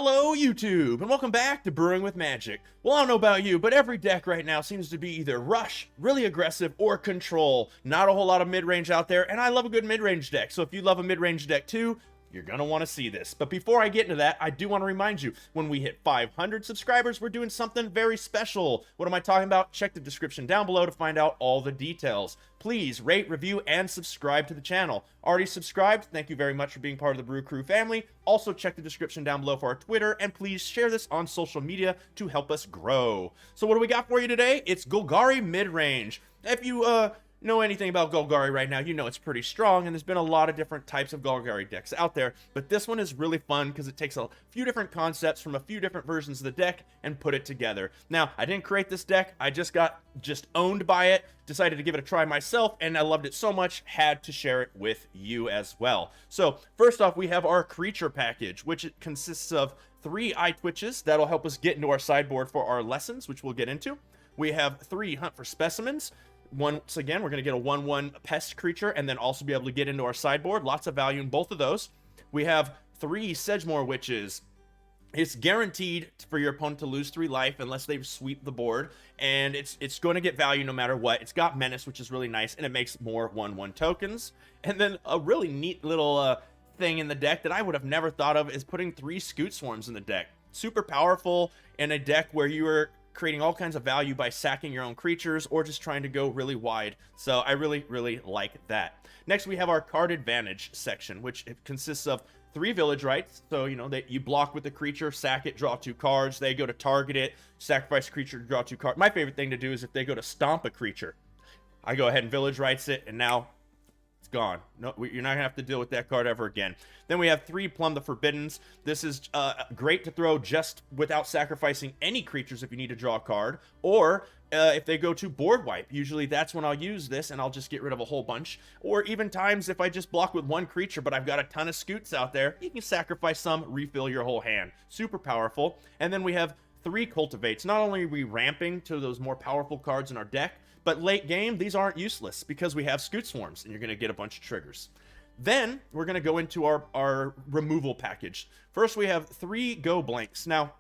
Hello YouTube, and welcome back to Brewing with Magic. Well, I don't know about you, but every deck right now seems to be either rush, really aggressive, or control. Not a whole lot of mid-range out there, and I love a good mid-range deck. So if you love a mid-range deck too, you're gonna want to see this. But before I get into that, I do want to remind you, when we hit 500 subscribers, we're doing something very special. What am I talking about? Check the description down below to find out all the details. Please rate, review, and subscribe to the channel. Already subscribed? Thank you very much for being part of the Brew Crew family. Also check the description down below for our Twitter, and please share this on social media to help us grow. So what do we got for you today? It's Golgari Midrange. If you know anything about Golgari right now, you know it's pretty strong, and there's been a lot of different types of Golgari decks out there, but this one is really fun because it takes a few different concepts from a few different versions of the deck and put it together. Now, I didn't create this deck, I just got owned by it, decided to give it a try myself, and I loved it so much, had to share it with you as well. So, first off, we have our creature package, which it consists of 3 Eye Twitches that'll help us get into our sideboard for our lessons, which we'll get into. We have 3 Hunt for Specimens. Once again, we're going to get a 1/1 pest creature and then also be able to get into our sideboard. Lots of value in both of those. We have 3 Sedgemoor Witches. It's guaranteed for your opponent to lose 3 life unless they sweep the board, and it's going to get value no matter what. It's got Menace, which is really nice, and it makes more 1/1 tokens. And then a really neat little thing in the deck that I would have never thought of is putting 3 Scoot Swarms in the deck. Super powerful in a deck where you are creating all kinds of value by sacking your own creatures or just trying to go really wide. So I really like that. Next, we have our card advantage section, which it consists of 3 village rights. So, you know, that you block with the creature, sack it, draw 2 cards. They go to target it, sacrifice a creature, draw 2 cards. My favorite thing to do is if they go to stomp a creature, I go ahead and village rights it, and now it's gone. No, you're not gonna have to deal with that card ever again. Then we have 3 Plumb the Forbiddens. This is great to throw just without sacrificing any creatures if you need to draw a card, or if they go to board wipe. Usually that's when I'll use this, and I'll just get rid of a whole bunch. Or even times if I just block with 1 creature, but I've got a ton of Scoots out there, you can sacrifice some, refill your whole hand. Super powerful. And then we have 3 Cultivates. Not only are we ramping to those more powerful cards in our deck, but late game, these aren't useless because we have Scoot Swarms, and you're going to get a bunch of triggers. Then, we're going to go into our removal package. First, we have 3 Go Blanks. Now,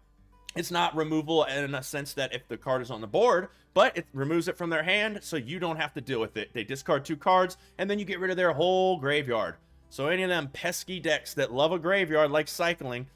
it's not removal in a sense that if the card is on the board, but it removes it from their hand, so you don't have to deal with it. They discard 2 cards, and then you get rid of their whole graveyard. So any of them pesky decks that love a graveyard like cycling,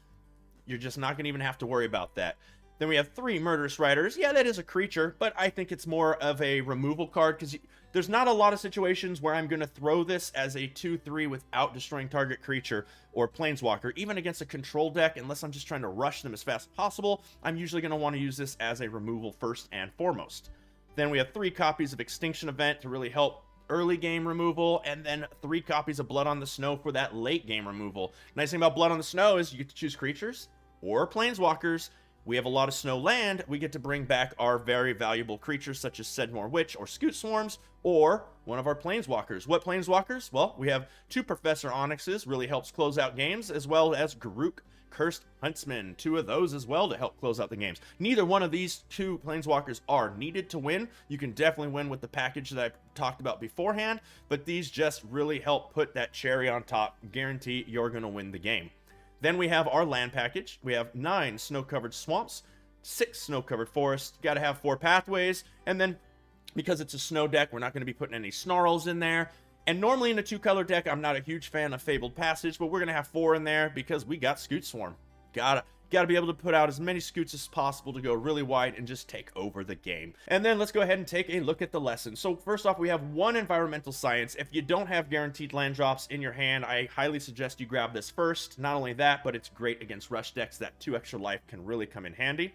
you're just not going to even have to worry about that. Then we have 3 Murderous Riders. Yeah, that is a creature, but I think it's more of a removal card because there's not a lot of situations where I'm going to throw this as a 2/3 without destroying target creature or Planeswalker. Even against a control deck, unless I'm just trying to rush them as fast as possible, I'm usually going to want to use this as a removal first and foremost. Then we have 3 copies of Extinction Event to really help early game removal, and then 3 copies of Blood on the Snow for that late game removal. Nice thing about Blood on the Snow is you get to choose creatures or Planeswalkers. We have a lot of snow land, we get to bring back our very valuable creatures such as Sedgemoor Witch or Scoot Swarms, or one of our Planeswalkers. What Planeswalkers? Well, we have 2 Professor Onyxes, really helps close out games, as well as Garruk, Cursed Huntsman, 2 of those as well to help close out the games. Neither one of these 2 Planeswalkers are needed to win. You can definitely win with the package that I talked about beforehand, but these just really help put that cherry on top, guarantee you're going to win the game. Then we have our land package. We have 9 snow-covered swamps, 6 snow-covered forests. Got to have 4 pathways. And then, because it's a snow deck, we're not going to be putting any snarls in there. And normally in a 2-color deck, I'm not a huge fan of Fabled Passage, but we're going to have 4 in there because we got Scoot Swarm. Gotta be able to put out as many Scoots as possible to go really wide and just take over the game. And then let's go ahead and take a look at the lesson. So first off, we have 1 Environmental Science. If you don't have guaranteed land drops in your hand, I highly suggest you grab this first. Not only that, but it's great against rush decks. That 2 extra life can really come in handy.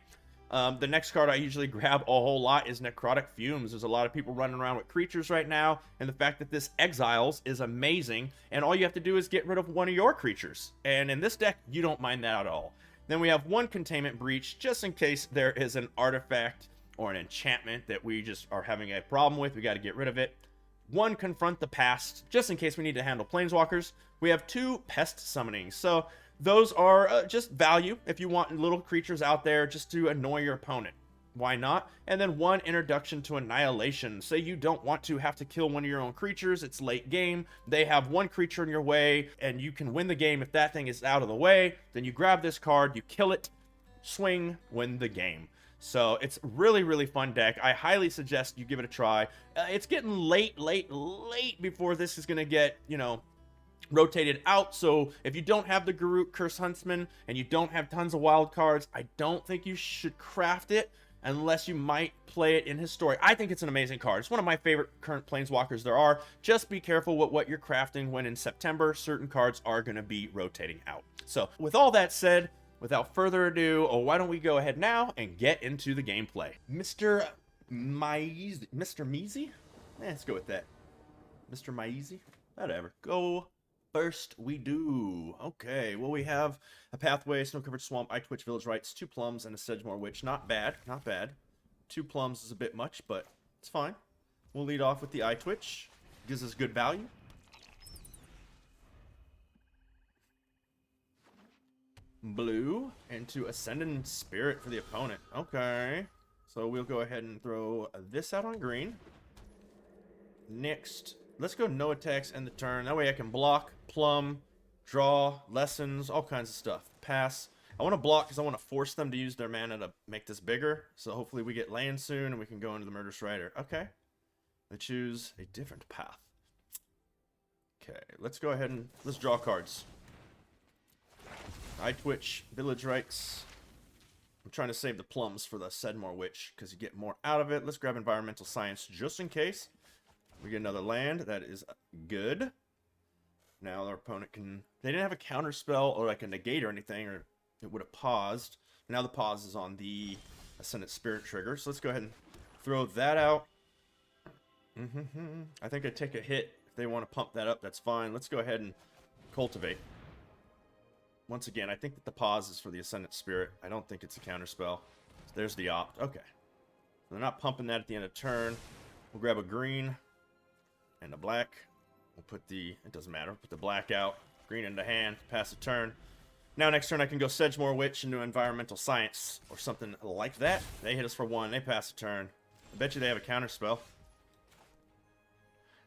The next card I usually grab a whole lot is Necrotic Fumes. There's a lot of people running around with creatures right now, and the fact that this exiles is amazing, and all you have to do is get rid of one of your creatures. And in this deck, you don't mind that at all. Then we have 1 Containment Breach, just in case there is an artifact or an enchantment that we just are having a problem with. We got to get rid of it. 1 Confront the Past, just in case we need to handle Planeswalkers. We have 2 Pest Summonings. So those are just value if you want little creatures out there just to annoy your opponent. Why not? And then 1 introduction to Annihilation. Say you don't want to have to kill one of your own creatures, it's late game, they have 1 creature in your way, and you can win the game if that thing is out of the way, then you grab this card, you kill it, swing, win the game. So it's really, really fun deck. I highly suggest you give it a try. It's getting late before this is going to get, you know, rotated out. So if you don't have the Garruk Curse Huntsman and you don't have tons of wild cards, I don't think you should craft it unless you might play it in Historic. I think it's an amazing card. It's one of my favorite current Planeswalkers there are. Just be careful with what you're crafting when in September certain cards are going to be rotating out. So with all that said, without further ado, why don't we go ahead now and get into the gameplay. Mr. Measy? Let's go with that. Mr. Measy? Whatever. Go first we do. Okay, well, we have a Pathway, Snow-Covered Swamp, Eye Twitch, Village Rites, 2 Plums, and a Sedgemoor Witch. Not bad, not bad. 2 Plums is a bit much, but it's fine. We'll lead off with the Eye Twitch. Gives us good value. Blue into Ascendant Spirit for the opponent. Okay. So we'll go ahead and throw this out on green. Next, let's go no attacks end the turn. That way I can block, plumb, draw, lessons, all kinds of stuff. Pass. I want to block because I want to force them to use their mana to make this bigger. So hopefully we get land soon and we can go into the Murderous Rider. Okay. They choose a different path. Okay, let's go ahead and let's draw cards. Eye Twitch, Village Rites. I'm trying to save the plums for the Sedgemoor Witch because you get more out of it. Let's grab Environmental Science just in case. We get another land. That is good. Now our opponent can... They didn't have a counter spell or like a negate or anything, or it would have paused. Now the pause is on the Ascendant Spirit trigger. So let's go ahead and throw that out. I think I take a hit. If they want to pump that up, that's fine. Let's go ahead and cultivate. Once again, I think that the pause is for the Ascendant Spirit. I don't think it's a counterspell. There's the opt. Okay. They're not pumping that at the end of turn. We'll grab a green and a black. We'll put the... It doesn't matter. Put the black out. Green into hand. Pass the turn. Now next turn I can go Sedgemoor Witch into Environmental Science or something like that. They hit us for 1. They pass the turn. I bet you they have a counterspell.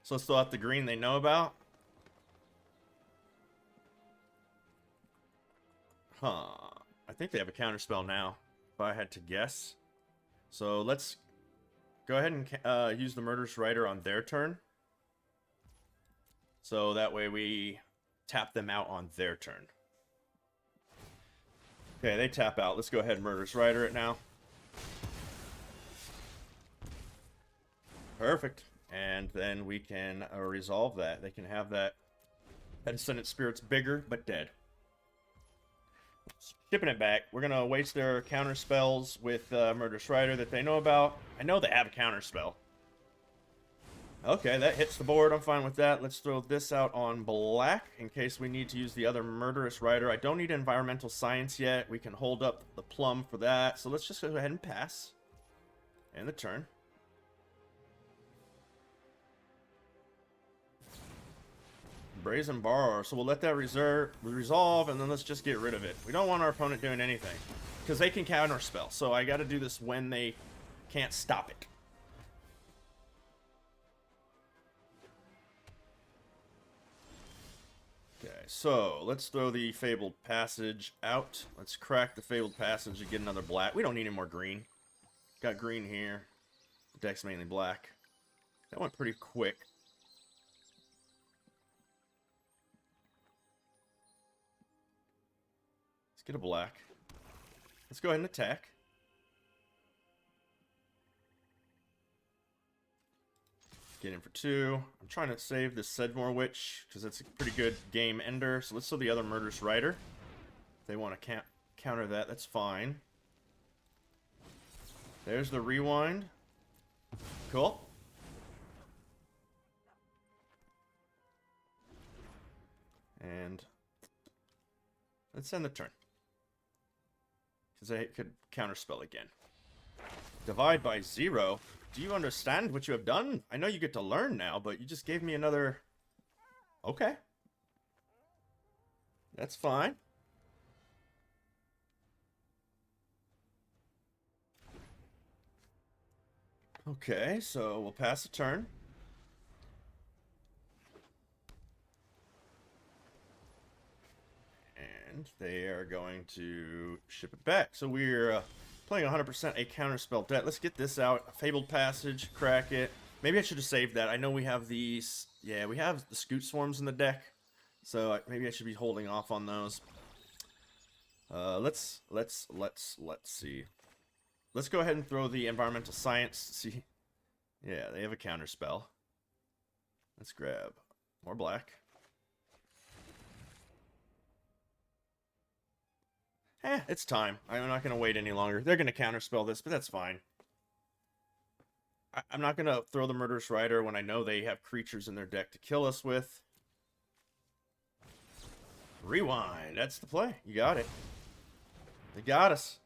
So let's throw out the green they know about. Huh. I think they have a counterspell now, if I had to guess. So let's go ahead and use the Murderous Rider on their turn. So that way we tap them out on their turn. Okay, they tap out. Let's go ahead and Murderous Rider it now. Perfect. And then we can resolve that. They can have that Ascendant Spirit's bigger, but dead. Shipping it back. We're going to waste their counter spells with Murderous Rider that they know about. I know they have a counter spell. Okay, that hits the board. I'm fine with that. Let's throw this out on black in case we need to use the other Murderous Rider. I don't need Environmental Science yet. We can hold up the plum for that. So let's just go ahead and pass. And the turn. Brazen Borrower. So we'll let that resolve, and then let's just get rid of it. We don't want our opponent doing anything, because they can counter spell. So I got to do this when they can't stop it. Okay, so let's throw the Fabled Passage out. Let's crack the Fabled Passage and get another black. We don't need any more green. Got green here. The deck's mainly black. That went pretty quick. Get a black. Let's go ahead and attack. Get in for 2. I'm trying to save this Sedgemoor Witch because it's a pretty good game ender. So let's throw the other Murderous Rider. If they want to counter that, that's fine. There's the rewind. Cool. And let's end the turn. Because I could counterspell again. Divide by 0. Do you understand what you have done? I know you get to learn now, but you just gave me another... Okay. That's fine. Okay, so we'll pass a turn. And they are going to ship it back. So we're playing 100% a counterspell deck. Let's get this out. Fabled Passage, crack it. Maybe I should have saved that. I know we have these. Yeah, we have the Scoot Swarms in the deck. So maybe I should be holding off on those. Let's see. Let's go ahead and throw the Environmental Science. See, yeah, they have a counterspell. Let's grab more black. It's time. I'm not going to wait any longer. They're going to counterspell this, but that's fine. I'm not going to throw the Murderous Rider when I know they have creatures in their deck to kill us with. Rewind. That's the play. You got it. They got us.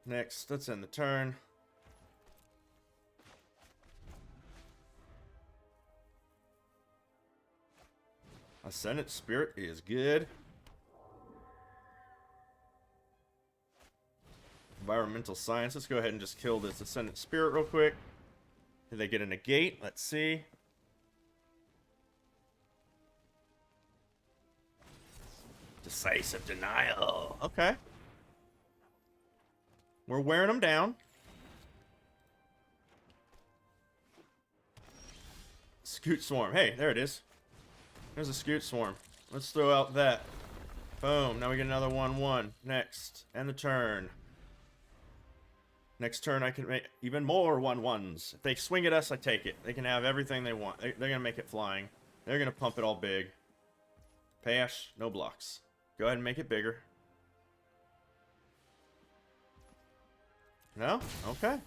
Next, let's end the turn. Ascendant Spirit is good. Environmental Science. Let's go ahead and just kill this Ascendant Spirit real quick. Did they get a negate? Let's see. Decisive Denial. Okay. We're wearing them down. Scoot Swarm. Hey, there it is. There's a Scoot Swarm. Let's throw out that. Boom. Now we get another 1/1. Next. End the turn. Next turn I can make even more 1/1s. If they swing at us, I take it. They can have everything they want. They're going to make it flying. They're going to pump it all big. Pass. No blocks. Go ahead and make it bigger. No? Okay.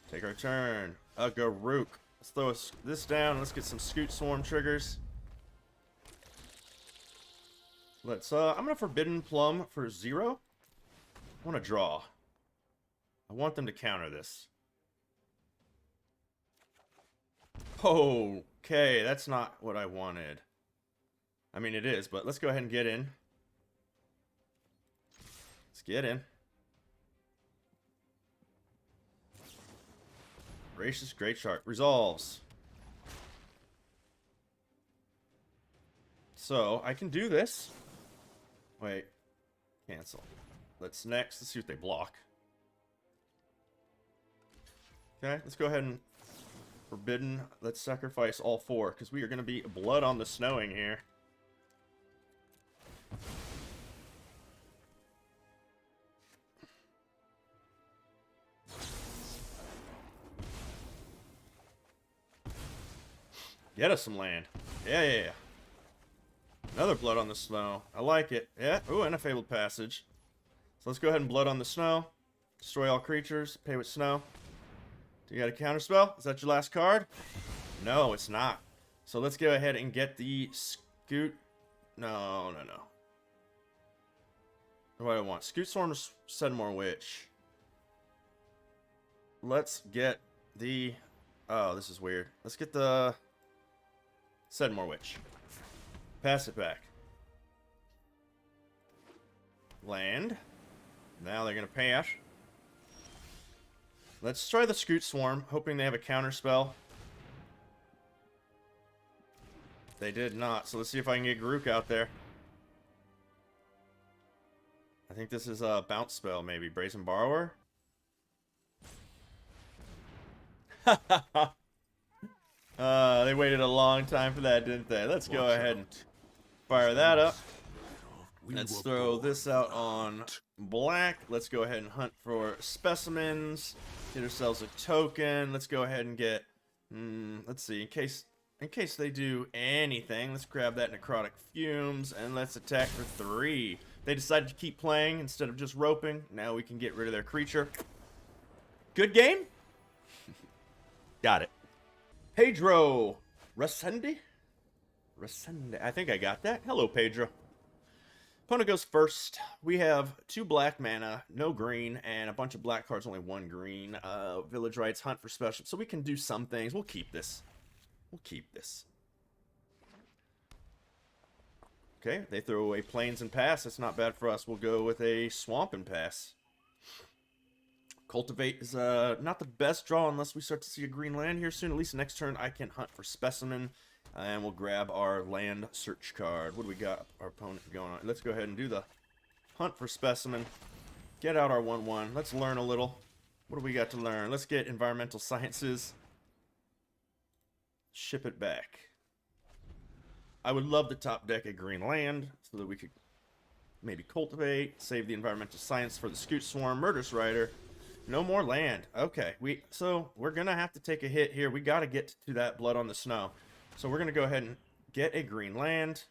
Take our turn. Aggro. Let's throw this down. Let's get some Scoot Swarm triggers. Let's, I'm going to Forbidden Plumb for 0. I want to draw. I want them to counter this. Okay, that's not what I wanted. I mean, it is, but let's go ahead and get in. Let's get in. Gracious Great Shark. Resolves. So, I can do this. Wait. Cancel. Let's see what they block. Okay, let's go ahead and Forbidden. Let's sacrifice all 4, because we are going to be blood on the snowing here. Get us some land. Yeah. Another Blood on the Snow. I like it. Yeah. Ooh, and a Fabled Passage. So let's go ahead and Blood on the Snow. Destroy all creatures. Pay with snow. Do you got a counterspell? Is that your last card? No, it's not. So let's go ahead and get the Scoot. No. What do I want? Scoot Swarm to Sedmore Witch. Let's get the... Oh, this is weird. Let's get the... Sedmore Witch. Pass it back. Land. Now they're going to pass. Let's try the Scoot Swarm, hoping they have a counter spell. They did not, so let's see if I can get Grook out there. I think this is a bounce spell, maybe. Brazen Borrower? They waited a long time for that, didn't they? Let's go ahead and fire that up. Let's throw this out on black. Let's go ahead and hunt for specimens. Get ourselves a token. Let's go ahead and get... let's see. In case they do anything, let's grab that Necrotic Fumes and let's attack for 3. They decided to keep playing instead of just roping. Now we can get rid of their creature. Good game? Got it. Pedro Resende? I think I got that. Hello, Pedro. Opponent goes first. We have 2 black mana, no green, and a bunch of black cards, only 1 green. Village Rites, hunt for special. So we can do some things. We'll keep this. Okay, they throw away Plains and Pass. That's not bad for us. We'll go with a Swamp and Pass. Cultivate is not the best draw unless we start to see a green land here soon. At least next turn I can hunt for Specimen. And we'll grab our land search card. What do we got our opponent going on? Let's go ahead and do the hunt for Specimen. Get out our 1/1. Let's learn a little. What do we got to learn? Let's get Environmental Sciences. Ship it back. I would love to top deck a green land so that we could maybe cultivate, save the Environmental Science for the Scoot Swarm, Murderous Rider. No more land. Okay, so we're going to have to take a hit here. We got to get to that Blood on the Snow. So we're going to go ahead and get a green land.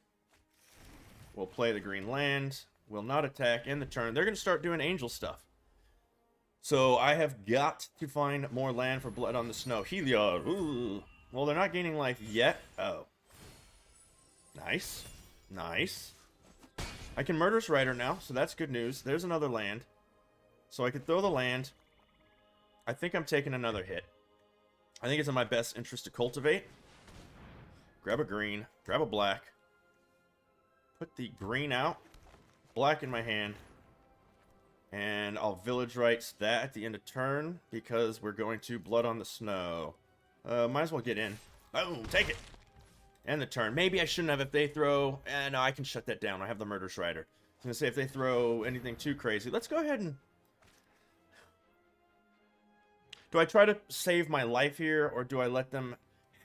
We'll play the green land. Will not attack in the turn. They're going to start doing angel stuff. So I have got to find more land for Blood on the Snow. Heliod. Ooh. Well, they're not gaining life yet. Oh. Nice. Nice. I can Murderous Rider now, so that's good news. There's another land. So I could throw the land. I think I'm taking another hit. I think it's in my best interest to cultivate. Grab a green. Grab a black. Put the green out. Black in my hand. And I'll Village Rites that at the end of turn because we're going to Blood on the Snow. Might as well get in. Boom, take it. End the turn. Maybe I shouldn't have if they throw... no, I can shut that down. I have the Murderous Rider. I was going to say if they throw anything too crazy. Let's go ahead and... Do I try to save my life here or do I let them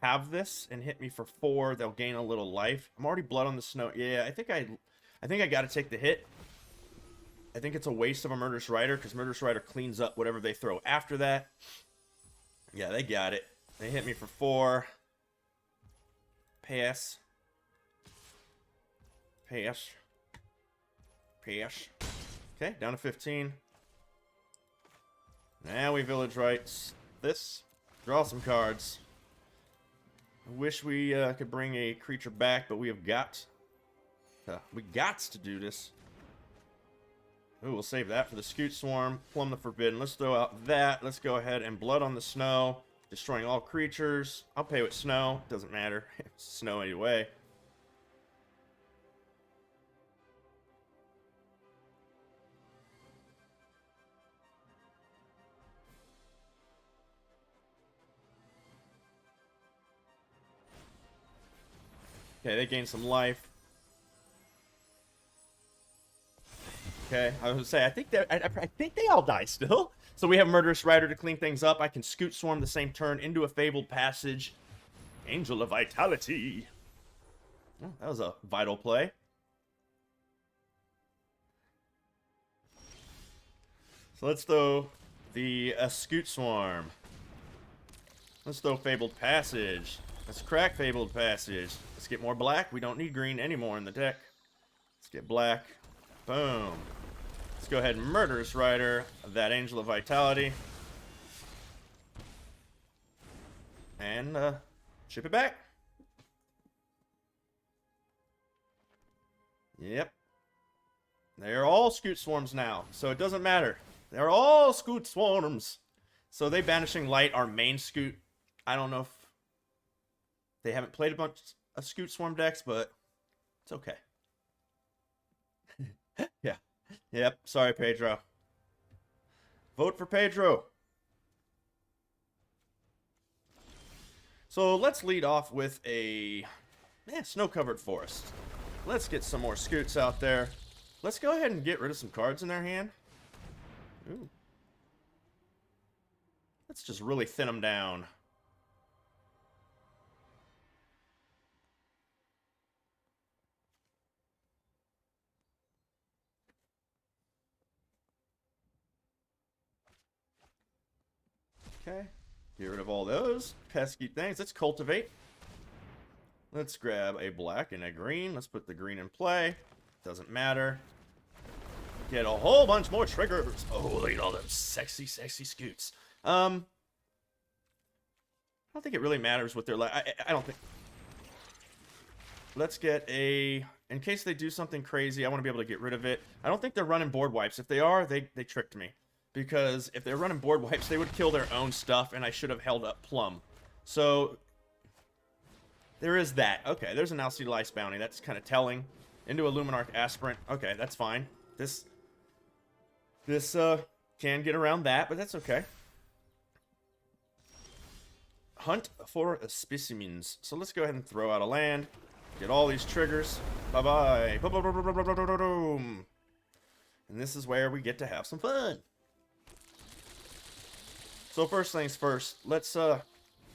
have this and hit me for 4? They'll gain a little life. I'm already Blood on the Snow. Yeah, I think I got to take the hit. I think it's a waste of a Murderous Rider because Murderous Rider cleans up whatever they throw after that. Yeah, they got it. They hit me for 4. Pass. Pass. Pass. Okay, down to 15. Now we Village Rites this. Draw some cards. I wish we could bring a creature back, but we have got... we gots to do this. Ooh, we'll save that for the Scoot Swarm. Plumb the Forbidden. Let's throw out that. Let's go ahead and Blood on the Snow. Destroying all creatures. I'll pay with snow. Doesn't matter. It's snow anyway. Okay, they gain some life. Okay, I was gonna say I think they all die still. So we have Murderous Rider to clean things up. I can Scoot Swarm the same turn into a Fabled Passage. Angel of Vitality. Oh, that was a vital play. So let's throw the Scoot Swarm. Let's throw Fabled Passage. Let's crack Fabled Passage. Let's get more black. We don't need green anymore in the deck. Let's get black. Boom. Let's go ahead and Murderous Rider that Angel of Vitality. And ship it back. Yep. They're all Scoot Swarms now, so it doesn't matter. They're all Scoot Swarms. So they Banishing Light, our main Scoot. I don't know if they haven't played a bunch of Scoot Swarm decks, but it's okay. Yeah. Yep. Sorry, Pedro. Vote for Pedro. So let's lead off with a snow-covered forest. Let's get some more Scoots out there. Let's go ahead and get rid of some cards in their hand. Ooh. Let's just really thin them down. Okay, get rid of all those pesky things. Let's cultivate. Let's grab a black and a green. Let's put the green in play. Doesn't matter. Get a whole bunch more triggers. Oh, look at all those sexy, sexy Scoots. I don't think it really matters what they're like. I don't think. Let's get a... In case they do something crazy, I want to be able to get rid of it. I don't think they're running board wipes. If they are, they tricked me. Because if they're running board wipes, they would kill their own stuff, and I should have held up Plumb. So, there is that. Okay, there's an Alcide Lice Bounty. That's kind of telling. Into a Luminarch Aspirant. Okay, that's fine. This Can get around that, but that's okay. Hunt for specimens. So let's go ahead and throw out a land. Get all these triggers. Bye-bye. Boom. And this is where we get to have some fun. So first things first, let's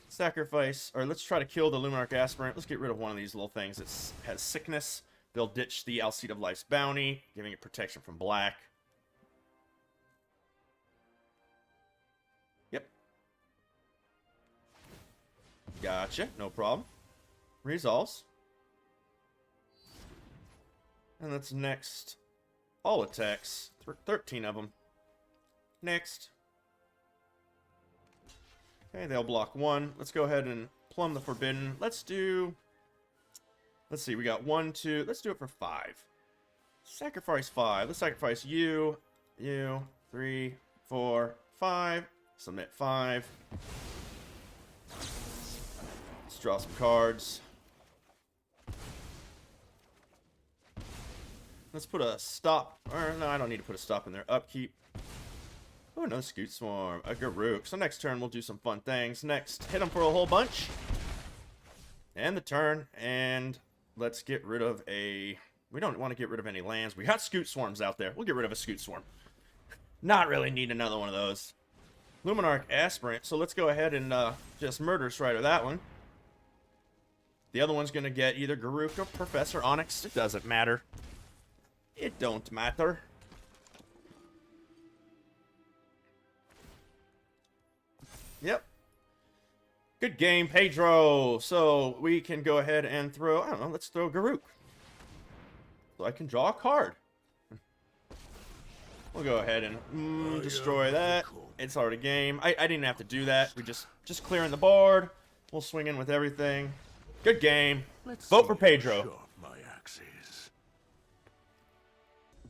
sacrifice, or let's try to kill the Luminarch Aspirant. Let's get rid of one of these little things that has sickness. They'll ditch the Alseid of Life's Bounty, giving it protection from black. Yep. Gotcha, no problem. Resolves. And that's next. All attacks. 13 of them. Next. Okay, they'll block one. Let's go ahead and plumb the Forbidden. Let's see, we got 1, 2. Let's do it for 5. Sacrifice 5. Let's sacrifice you, 3, 4, 5. Submit 5. Let's draw some cards. Let's put a stop. Or, no, I don't need to put a stop in there. Upkeep. Oh, another Scoot Swarm. A Garruk. So next turn, we'll do some fun things. Next, hit them for a whole bunch. And the turn. And let's get rid of a... We don't want to get rid of any lands. We got Scoot Swarms out there. We'll get rid of a Scoot Swarm. Not really need another one of those. Luminarch Aspirant. So let's go ahead and just Murder Strider that one. The other one's going to get either Garruk or Professor Onyx. It doesn't matter. It don't matter. Yep. Good game, Pedro. So we can go ahead and throw, I don't know, let's throw Garruk. So I can draw a card. We'll go ahead and destroy that. It's already game. I didn't have to do that. We just clearing the board. We'll swing in with everything. Good game. Vote for Pedro.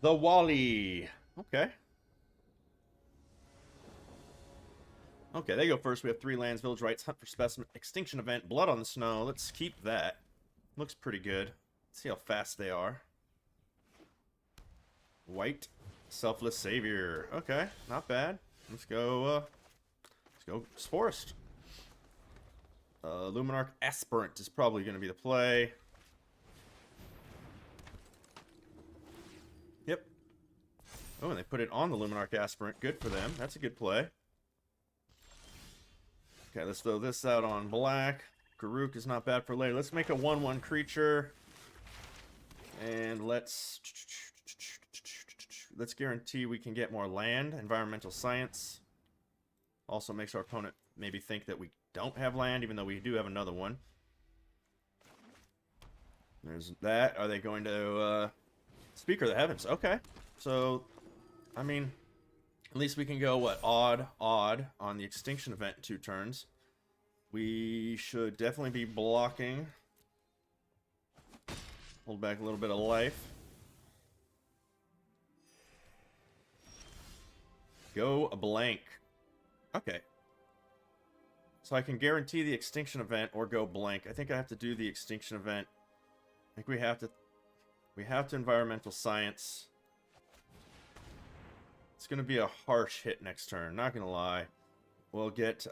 The Wally. Okay. Okay, they go first. We have 3 lands, Village Rites, Hunt for Specimen, Extinction Event, Blood on the Snow. Let's keep that. Looks pretty good. Let's see how fast they are. White, Selfless Savior. Okay, not bad. Let's go Forest. Luminarch Aspirant is probably going to be the play. Yep. Oh, and they put it on the Luminarch Aspirant. Good for them. That's a good play. Okay, let's throw this out on black. Garruk is not bad for later. Let's make a 1/1 creature. And let's guarantee we can get more land. Environmental Science. Also makes our opponent maybe think that we don't have land, even though we do have another one. There's that. Are they going to Speaker of the Heavens? Okay. So, I mean... At least we can go, what, odd on the Extinction Event in 2 turns. We should definitely be blocking. Hold back a little bit of life. Go a blank. Okay. So I can guarantee the Extinction Event or go blank. I think I have to do the Extinction Event. I think we have to Environmental Science. It's going to be a harsh hit next turn, not going to lie. We'll get,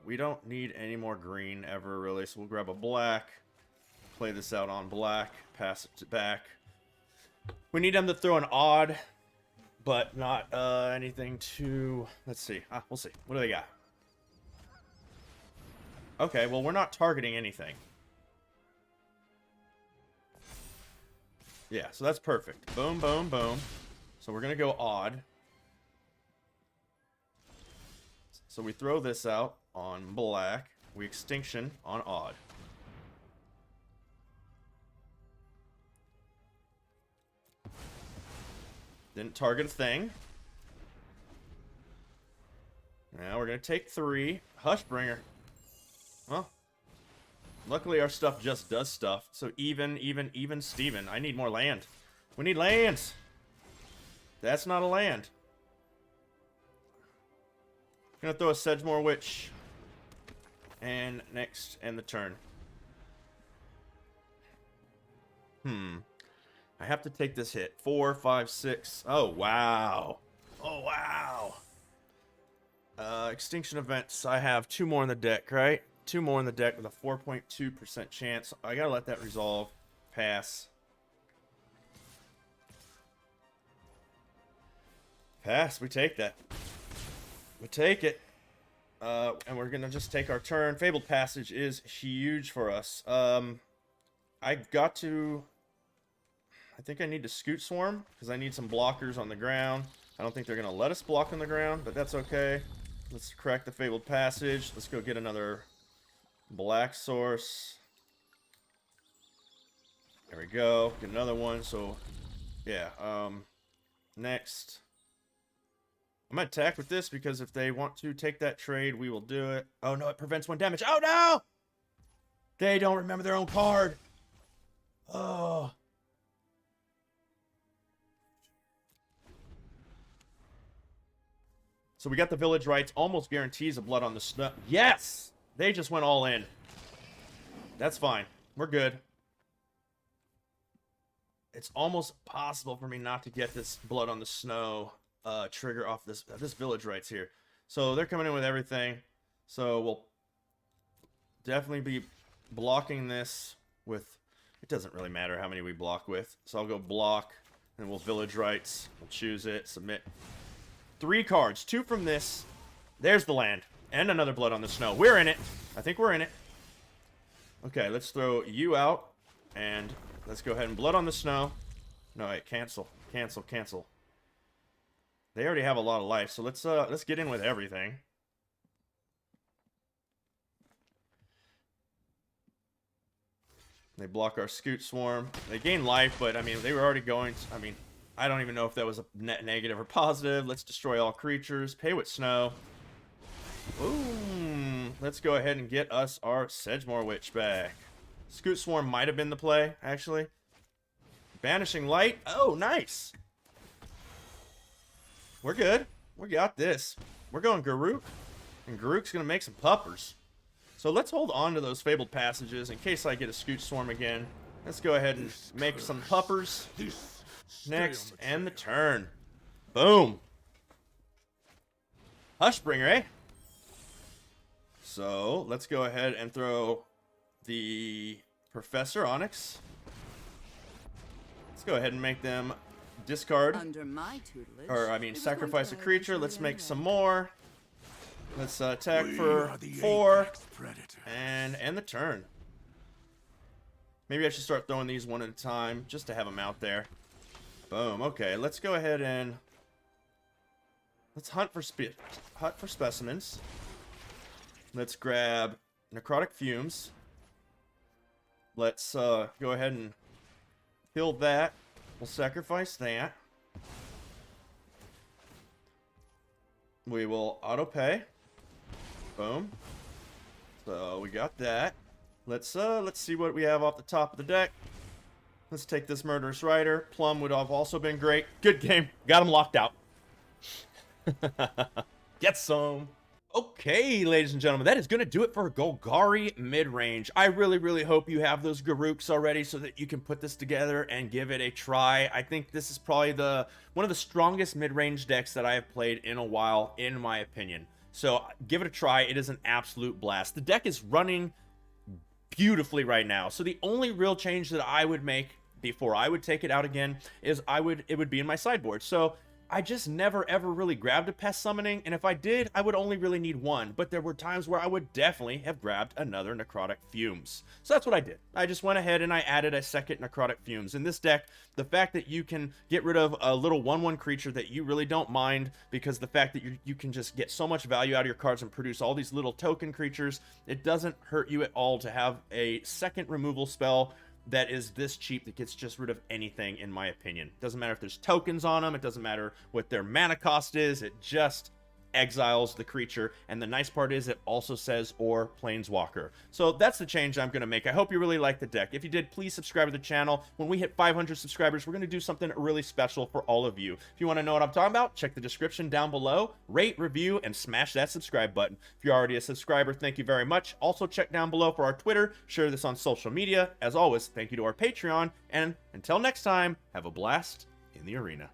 we don't need any more green ever, really, so we'll grab a black, play this out on black, pass it back. We need them to throw an odd, but not anything too... Let's see. We'll see. What do they got? Okay, well, we're not targeting anything. Yeah, so that's perfect. Boom, boom, boom. So we're going to go odd. So we throw this out on black. We Extinction on odd. Didn't target a thing. Now we're going to take 3. Hushbringer. Well, luckily our stuff just does stuff. So even Steven. I need more land. We need lands. That's not a land. Gonna throw a Sedgemoor Witch. And next, end the turn. I have to take this hit. 4, 5, 6. Oh, wow. Oh, wow. Extinction events. I have 2 more in the deck, right? 2 more in the deck with a 4.2% chance. I gotta let that resolve. Pass. Pass. We take that. We take it. And we're gonna just take our turn. Fabled Passage is huge for us. I think I need to Scoot Swarm, because I need some blockers on the ground. I don't think they're gonna let us block on the ground, but that's okay. Let's crack the Fabled Passage. Let's go get another black source. There we go. Get another one. So, yeah. Next. I'm going to attack with this because if they want to take that trade, we will do it. Oh, no. It prevents 1 damage. Oh, no! They don't remember their own card. Oh. So we got the Village Rites. Almost guarantees a Blood on the Snow. Yes! They just went all in. That's fine. We're good. It's almost possible for me not to get this Blood on the Snow trigger off this Village Rites here. So they're coming in with everything. So we'll definitely be blocking this with... It doesn't really matter how many we block with. So I'll go block, and we'll Village Rites. We'll choose it, submit. 3 cards. 2 from this. There's the land. And another Blood on the Snow. We're in it. I think we're in it. Okay, let's throw you out. And let's go ahead and Blood on the Snow. No, wait, cancel. Cancel, cancel. They already have a lot of life, so let's get in with everything. They block our Scoot Swarm. They gain life, but, I mean, they were already going... I mean, I don't even know if that was a net negative or positive. Let's destroy all creatures. Pay with Snow. Boom. Let's go ahead and get us our Sedgemoor Witch back. Scoot Swarm might have been the play, actually. Banishing Light. Oh, nice. We're good. We got this. We're going Garruk. And Garruk's going to make some puppers. So let's hold on to those Fabled Passages in case I get a Scoot Swarm again. Let's go ahead and make some puppers. Next, and the turn. Boom. Hushbringer, eh? So, let's go ahead and throw the Professor Onyx. Let's go ahead and make them discard. Under my tutelage, or, I mean, sacrifice a creature. Let's make some more. Let's attack for 4. And end the turn. Maybe I should start throwing these one at a time, just to have them out there. Boom. Okay, let's go ahead and... Let's hunt for specimens. Let's grab Necrotic Fumes. Let's go ahead and kill that. We'll sacrifice that. We will auto-pay. Boom. So we got that. Let's see what we have off the top of the deck. Let's take this Murderous Rider. Plumb would have also been great. Good game. Got him locked out. Get some. Okay, ladies and gentlemen, that is going to do it for Golgari Midrange. I really, really hope you have those Garuks already so that you can put this together and give it a try. I think this is probably one of the strongest midrange decks that I have played in a while, in my opinion. So give it a try. It is an absolute blast. The deck is running beautifully right now. So the only real change that I would make before I would take it out again is it would be in my sideboard. So I just never ever really grabbed a Pest Summoning, and if I did, I would only really need 1, but there were times where I would definitely have grabbed another Necrotic Fumes. So that's what I did. I just went ahead and I added a second Necrotic Fumes. In this deck, the fact that you can get rid of a little 1/1 creature that you really don't mind, because the fact that you can just get so much value out of your cards and produce all these little token creatures, it doesn't hurt you at all to have a second removal spell that is this cheap that gets just rid of anything, in my opinion. Doesn't matter if there's tokens on them. It doesn't matter what their mana cost is. It just exiles the creature. And the nice part is it also says or Planeswalker. So that's the change I'm going to make. I hope you really like the deck. If you did, please subscribe to the channel. When we hit 500 subscribers, we're going to do something really special for all of you. If you want to know what I'm talking about, check the description down below. Rate, review, and smash that subscribe button. If you're already a subscriber, thank you very much. Also check down below for our Twitter. Share this on social media. As always, thank you to our Patreon. And until next time, have a blast in the arena.